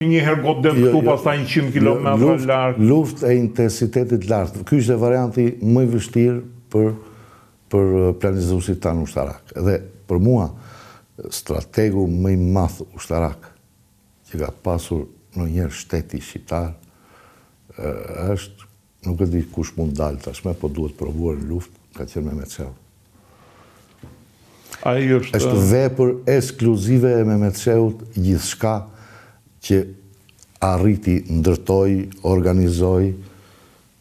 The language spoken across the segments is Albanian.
Një herë gotë dhe këtu, pastaj 100 kilometra larg. Luftë e intensitetit lartë. Ky është varianti më i vështirë për planizuesit tanë ushtarak. Dhe për mua, strategu më i madh ushtarak që ka pasur ndonjëherë shteti shqiptar është, nuk e di kush mund dalë tashme, po duhet provuar në luftë, ka qenë Mehmet Shehu. Ai është vepër ekskluzive e Mehmet Shehut gjithçka që arriti, ndërtoi, organizoi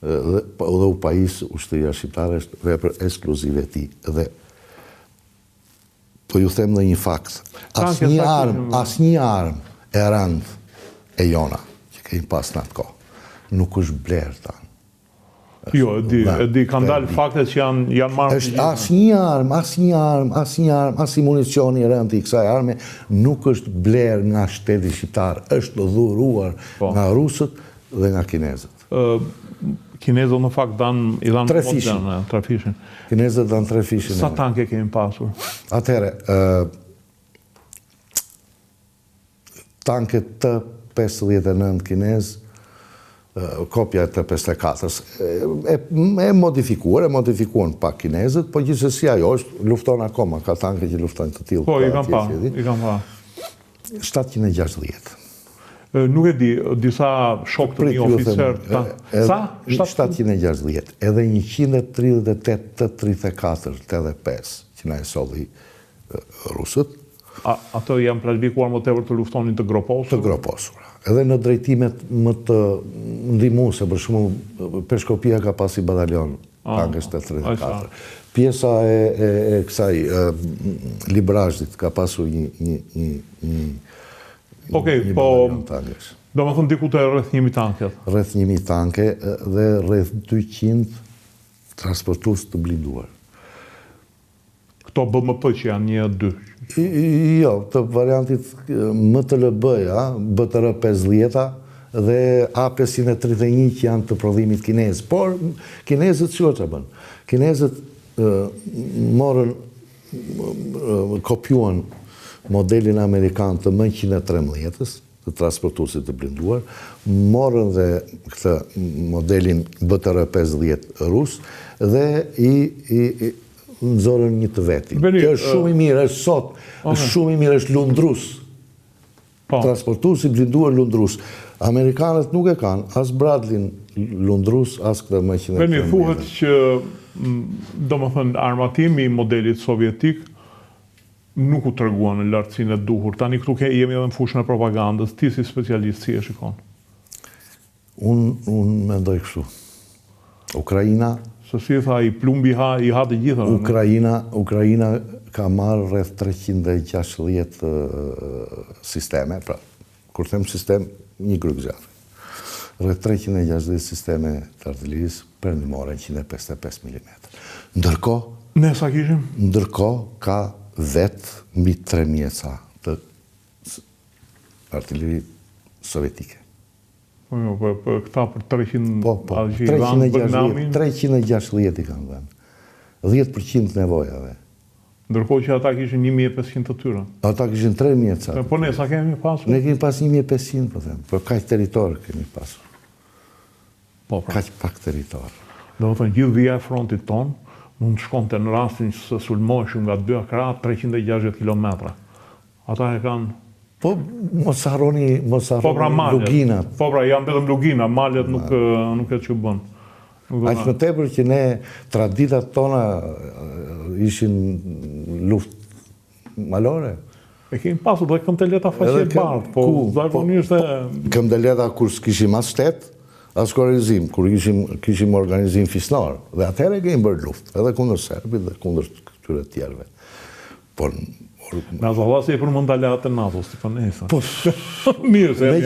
dhe u pajis ushtria shqiptare, është vepër ekskluzive e tij. Dhe po ju them dhe një fakt. Asnjë armë e rëndë e jona që kemi pas në atë kohë nuk është blerë tanë. Jo, e di, kanë dalë faktet që janë marrë. Asnjë armë, as i municioni i rëndë i kësaj arme nuk është blerë nga shteti shqiptar, është dhuruar nga rusët dhe nga kinezët. Kinezët në fakt i dhanë trafishin. Kinezët dhanë trafishin. Sa tanke kemi pasur? Atëherë, tanke T-59 kinezë, kopja e T-54-s, e modifikuan pak kinezët, po gjithsesi ajo është lufton akoma, ka tanke që luftojnë të tillë. Po, i kam pa. 760. Nuk e di, disa shok të një oficer... Sa? 760. Edhe 138 T-34, T-5, që na e solli rusët. Ato janë planifikuar më tepër të luftonin të groposur? Të groposur. Edhe në drejtimet më të ndihmuese, për shembull, Peshkopia ka pasi batalion tankës T-34. Pjesa e kësaj librazhit ka pasur një batalion tankës. Do më thënë diku të rreth 1000 tanket? Rreth 1000 tanke dhe rreth 200 transportues të blinduar. Këto BMP që janë 1-2? Jo, të variantit MTLB-ja, BTR-50 dhe A531 që janë të prodhimit kinez. Por, kinezët që bënë? Kinezët kopjuan modelin amerikan të M113-ës, të transportuesit të blinduar, morën dhe këtë modelin BTR-50 rus dhe i nëzorën një të veti. Kjo është shumë i mirë, është sot, është shumë i mirë, është lundrus. Transportuesi blinduar lundrus. Amerikanët nuk e kanë, as Bradley lundrus, as këtë M113. Beni, thuhet që, do më thënë, armatimi i modelit sovjetik nuk u treguan në lartësinë e duhur. Tani këtu jemi edhe në fushën e propagandës. Ti si specialist, si e shikon? Unë mendoj kështu. Ukraina... Se si e tha, i plumbi i ha të gjitha. Ukraina ka marrë rreth 360 sisteme, pra, kur them sistem, një grup zjarri. Rreth 360 sisteme të artillerisë perëndimore 155 mm. Ndërkohë... Ne sa kishim? Ndërkohë ka vetë mbi 3 mjeca të artillerisë sovjetike. Për këta për 300... 360 i kanë dhenë. 10% nevojave. Ndërkohë që ata kishin 1500 të tyra. Ata kishin 3 mjeca. Po ne, sa kemi pasur? Ne kemi pas 1500, po them. Për kaq territor kemi pasur. Kaq pak territor. Do të thënë, gjithë vija e frontit ton mund të shkonte në rastin që sulmoheshin nga 2 krah 360 km. Ata e kanë... Po, mos harroni luginat. Po, pra, janë vetëm lugina, malet nuk e që bënë. Aq më tepër që ne, traditat tona ishin luftë malore. E kemi pasur dhe këmbëleta faqe bardhë, po zakonisht e... Këmbëleta kur s'kishim as shtet, as organizim, kur kishim organizim fisnar. Dhe atëherë kemi bërë luftë, edhe kundër serbit dhe kundër këtyre tjerëve. Por me ato vasi e përmënda aleat e NATO-s, të përnesa. Mirë, se me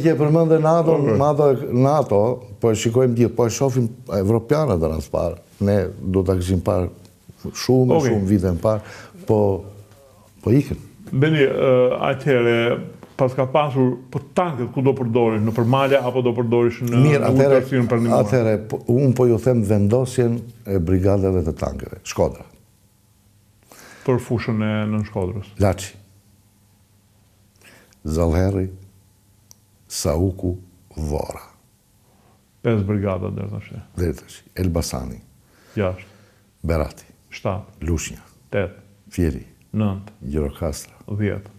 që e përmënde NATO, po e shikojmë gjithë, po e shofim evropianët dhe nësë parë. Ne do të këshim parë shumë vite në parë, po ikën. Beni, atëhere, pas ka pasur, po tankët ku do përdorish, në përmalja, apo do përdorish në ultrasin përndimore? Atëhere, unë po ju them vendosjen e brigadeve të tankëve, Shkodra. Për fushën e në Shkodrës? Laçi, Zallherri, Sauku, Vora. 5 brigada deri tash. Deri tash. Elbasani, 6, Berati, 7, Lushnja, 8, Fieri, 9, Gjirokastra. 10.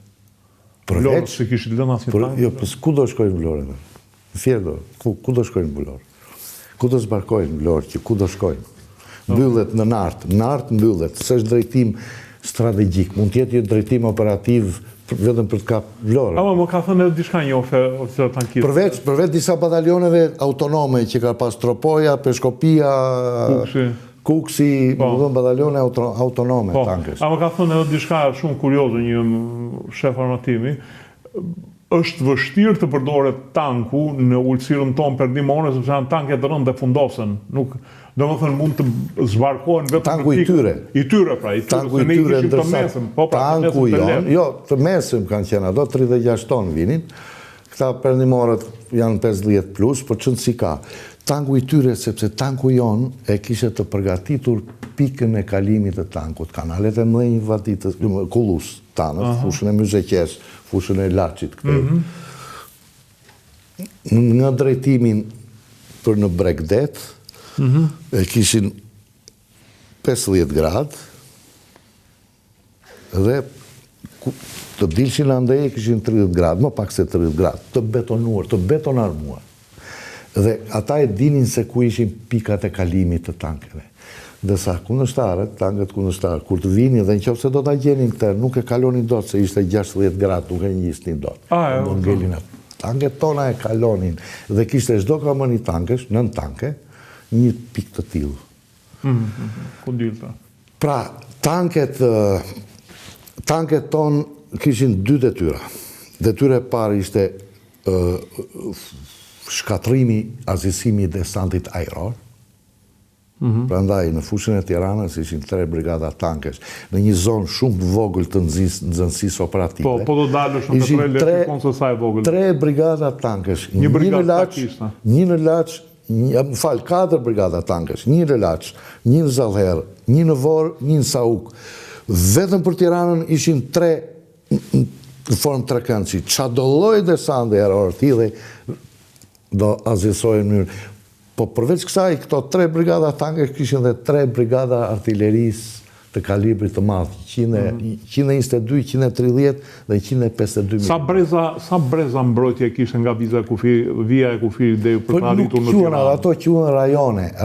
Vlorë, Përveç, se kishit lënë asnjë tank? jo, ku do shkojnë Vlorë? Në Fier do, ku do shkojnë Vlorë? Ku do zbarkojnë Vlorë, që ku do shkojnë? Mbyllet në nartë mbyllet, s'është drejtim strategjik, mund t'jetë drejtim operativ vetëm për të kapë Vlorë. Ama më ka thënë edhe diçka një oficer tankist. Përveç disa batalioneve autonome që ka pas Tropoja, Peshkopia, Kuksi, batalione autonome tankës. Ama ka thënë edhe diçka shumë kurioze një shef armatimi, është vështirë të përdoret tanku në ulësirën tonë përdimore, sepse janë tanket rëndë dhe fundosen. Nuk, do më thënë, mund të zbarkohen vetëm tanku i tyre. I tyre, pra, i tyre. Tanku i tyre ndërsa tanku jonë, jo, të mesëm kanë qenë ato, 36 tonë vinin, këta përdimorët janë 50 plus, për qënë si ka. Tanku i tyre, sepse tanku jonë e kishe të përgatitur pikën e kalimit të tankut, kanalet e mëdhenj vaditës, Kullus, tanët, fushën e Myzeqes, fushën e Laçit këtë. Në drejtimin për në Bregdet, e kishin 50 gradë, dhe të dilshin andej e kishin 30 gradë, më pak se 30 gradë, të betonuar, të betonarmuar. Dhe ata e dinin se ku ishin pikat e kalimit të tankeve. Dhe sa kundërshtarët, tanket kundërshtarë, kur të vini dhe në qofë se do të gjenin këtë, nuk e kalonin do të se ishte 60 gradë, nuk e njistin do të. Do ngelin atë. Tanket tona e kalonin dhe kishte çdo kamën i tankesh, nën tanke, një pikë të tillë. Ku dilta? Pra, tanket tonë kishin 2 detyra. Detyra e parë ishte shkatrimi, azisimi i desantit ajror. Prandaj, në fushën e Tiranës ishin 3 brigada tankesh, në një zonë shumë vogël të nxënësisë operative. Po do dalësh në 3 brigada tankesh, një në Laç, 4 brigada tankesh, një në Laç, një në Zallher, një në Vorë, një në Sauk. Vetëm për Tiranën ishin 3 në formë trekëndësi. Qa do lloj desante ajror tillë do azisojnë në mënyrë. Po përveç kësaj, këto 3 brigada tankesh kishin dhe 3 brigada artillerisë të kalibrit të madh, 122, 130 dhe 152 mm. Sa breza mbrojtje kishte nga vija e kufirit dhe për të arritur në Tiranë? Ato quhen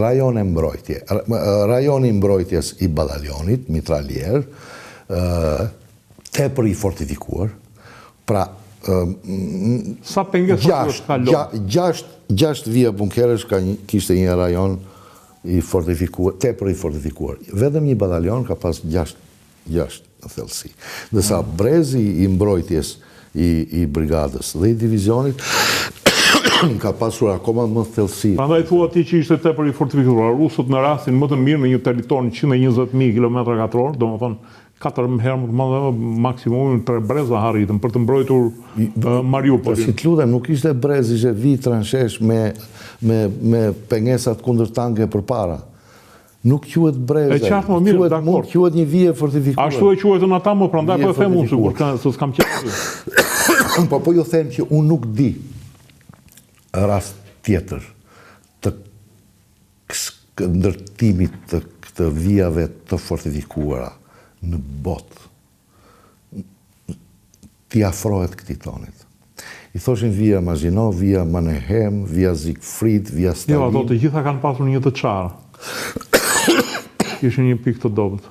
rajone mbrojtje. Rajoni mbrojtjes i batalionit, mitralier, tepër i fortifikuar. Pra, sa pengesat kalon? 6 vija bunkeresh kishte një rajon i fortifikuar, tepër i fortifikuar. Vetëm një batalion ka pas 6 në thellësi. Ndërsa brezi i mbrojtjes i brigadës dhe i divizionit ka pasur akoma më thellësi. Prandaj thua ti që ishte tepër i fortifikuar. Rusët në rastin më të mirë në një territor 120.000 km2, domethënë 4 herë më të madhe maksimumin 3 breza arritën për të mbrojtur Mariupolin. Si të lutem, nuk ishte brez, ishte vit transhesh me pengesat kundër tanke përpara. Nuk quhet breze. E qartë më mirë, dakord. Quhet një vije fortifikuar. Ashtu e quhetën ata më, prandaj po e them unë sigur, se s'kam qenë. Po ju them që unë nuk di rast tjetër të ndërtimit të këtë vijave të fortifikuara në botë t'i afrohet këtij tonit. I thoshin vija Maginot, vija Mannerheim, vija Siegfried, vija Stalin. Jo, ato të gjitha kanë pasur një të qarë. Ishin një pikë të dobët.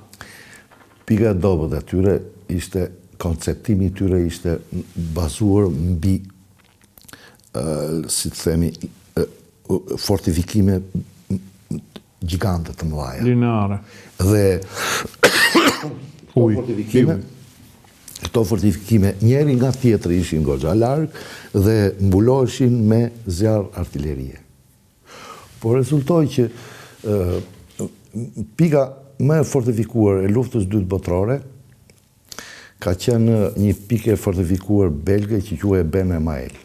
Pika e dobët atyre ishte, konceptimi i tyre ishte bazuar mbi, si të themi, fortifikime gjigante të mëdha. Lineare. Dhe këto fortifikime njëri nga tjetri ishin goxha larg dhe mbuloheshin me zjarr artillerie. Po rezultoi që pika më e fortifikuar e luftës dytë botërore ka qenë një pikë e fortifikuar belge që quhej Ben Emael.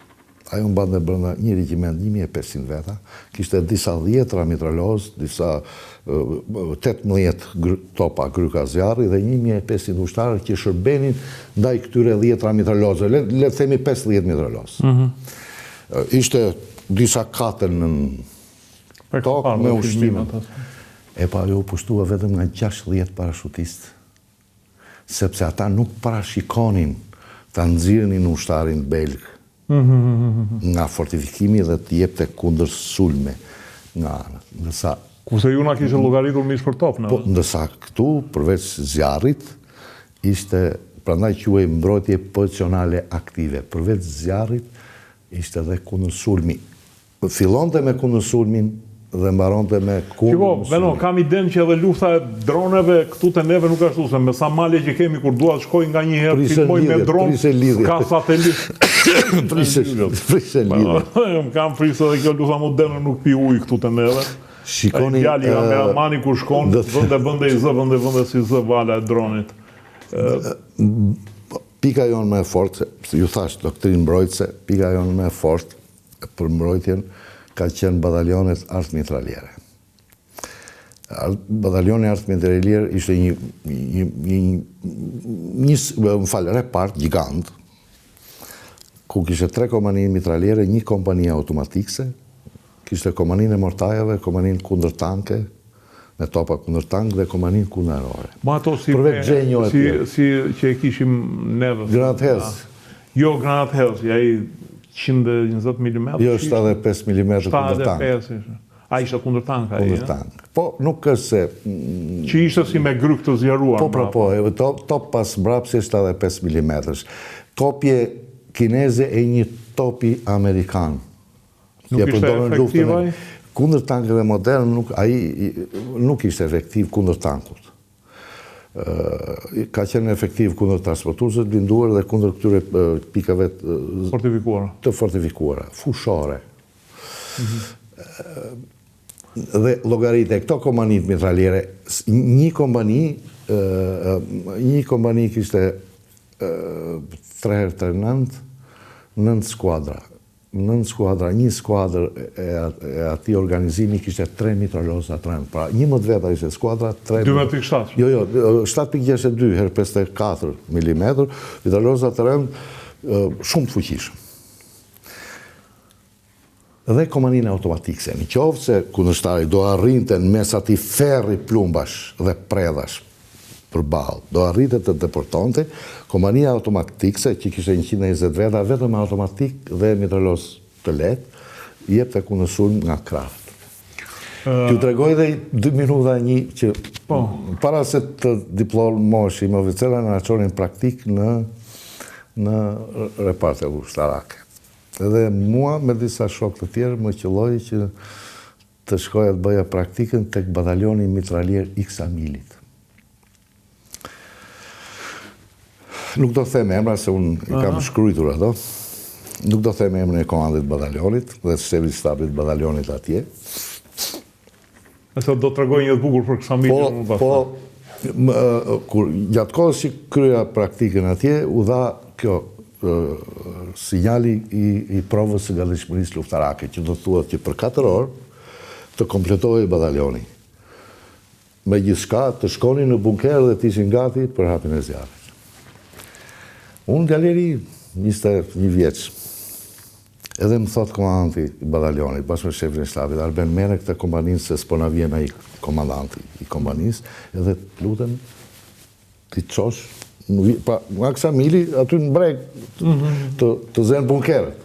Ajo mbante brenda një regjiment 1500 veta, kishte disa 10 mitraloz, disa 18 topa gryka zjarri dhe 1500 ushtarë që shërbenin ndaj këtyre 10 mitralozë, le të themi 50 mitralozë. Ishte disa katër në tokë me ushqime. E pa jo pushtua vetëm nga 60 parashutistë. Sepse ata nuk parashikonin të nxirrnin ushtarin belg nga fortifikimi dhe të jepte kundër sulme nga ndërsa kurse ju na kishte llogaritur mish për top, po ndërsa këtu përveç zjarrit ishte prandaj quhej mbrojtje pozicionale aktive. Përveç zjarrit ishte edhe kundër sulmi. Fillonte me kundër sulmin dhe mbaronte me kundër. Beno, kam idenë që edhe lufta e droneve këtu te neve nuk ashtu, se me sa male që kemi kur dua të shkoj nga një herë filmoj me dronë, ka satelit. Prisë lidhje. Më kam frisë edhe kjo lufta moderne nuk pi ujë këtu te neve. Shikoni djali kameramani kur shkon vende i zë, vende si zë vala e dronit. Pika jonë më e fortë, ju thash doktrinë mbrojtëse, pika jonë më e fortë për mbrojtjen ka qenë batalionet artë-mitraljere. Batalioni artë-mitraljere ishte një repart gjigant, ku kishte 3 kompani mitraljere, 1 kompani automatikse, kishte komanin e mortajave, komanin kundër tanke, me topa kundër tank dhe komanin kundër aerore. Ma ato si që e kishim neve. Granat Hells. Jo, Granat Hells, ja i 120 mm. Jo, 75 mm kundër tank. A ishte kundër tank? Kundër tank. Po, nuk është se... Që ishte si me gryk të zjaruar? Top pas mbrapsi 75 mm. Kopje kineze e një topi amerikan. Nuk ishte efektiva? Kundër tankeve modern, nuk ishte efektiv kundër tankut. Ka qenë efektiv kundër transportuesve blinduar dhe kundër këtyre pikave të fortifikuara, fushore. Dhe llogaritë këto kompanit mitraljere, një kompani kishte 3x3 9 skuadra. 9 skuadra, një skuadrë e ati organizimi kishte 3 mitraljoza të rëndë. Pra, 11 veta ishte skuadra, 3... 2,7? Jo, 7,62 herë 54 mm, mitraljoza të rëndë shumë të fuqishëm. Dhe komanin automatikse, në qovë se kundërshtari do arrinte në mes ati ferri plumbash dhe predash për balë, do arrite të deportonte, kompania automatikse, që kishte 120 veta, vetëm automatik dhe mitralos të letë, jepte kundër sulm nga kraft. T'ju tregoj dhe 2 minuta një që para se të diplomoshim oficerë në qonin praktik në reparte ushtarake. Edhe mua me disa shok të tjerë më qëlloj që të shkoja të bëja praktikën tek batalioni mitralier X Amilit. Nuk do të them emra se unë i kam shkruajtur ato. Nuk do të them emrin e komandit batalionit dhe shtebit stabit batalionit atje. Nëse do të tregoj një të bukur për Ksamilin. Kur gjatë kohës që krya praktikën atje, u dha kjo sinjali i provës së gatishmërisë luftarake, që do të thuhet që për 4 orë të kompletohej batalioni. Me gjithçka të shkonin në bunker dhe të ishin gati për hapjen e zjarrit. Unë galeri 21 vjeç. Edhe më thot komandanti i batalionit, bashkë me shefin e shtabit, Arben mere këtë kompaninë se s'po na vjen ai komandanti i kompanisë, edhe lutem ti çosh, pa nga Ksamili aty në breg të zënë bunkerët.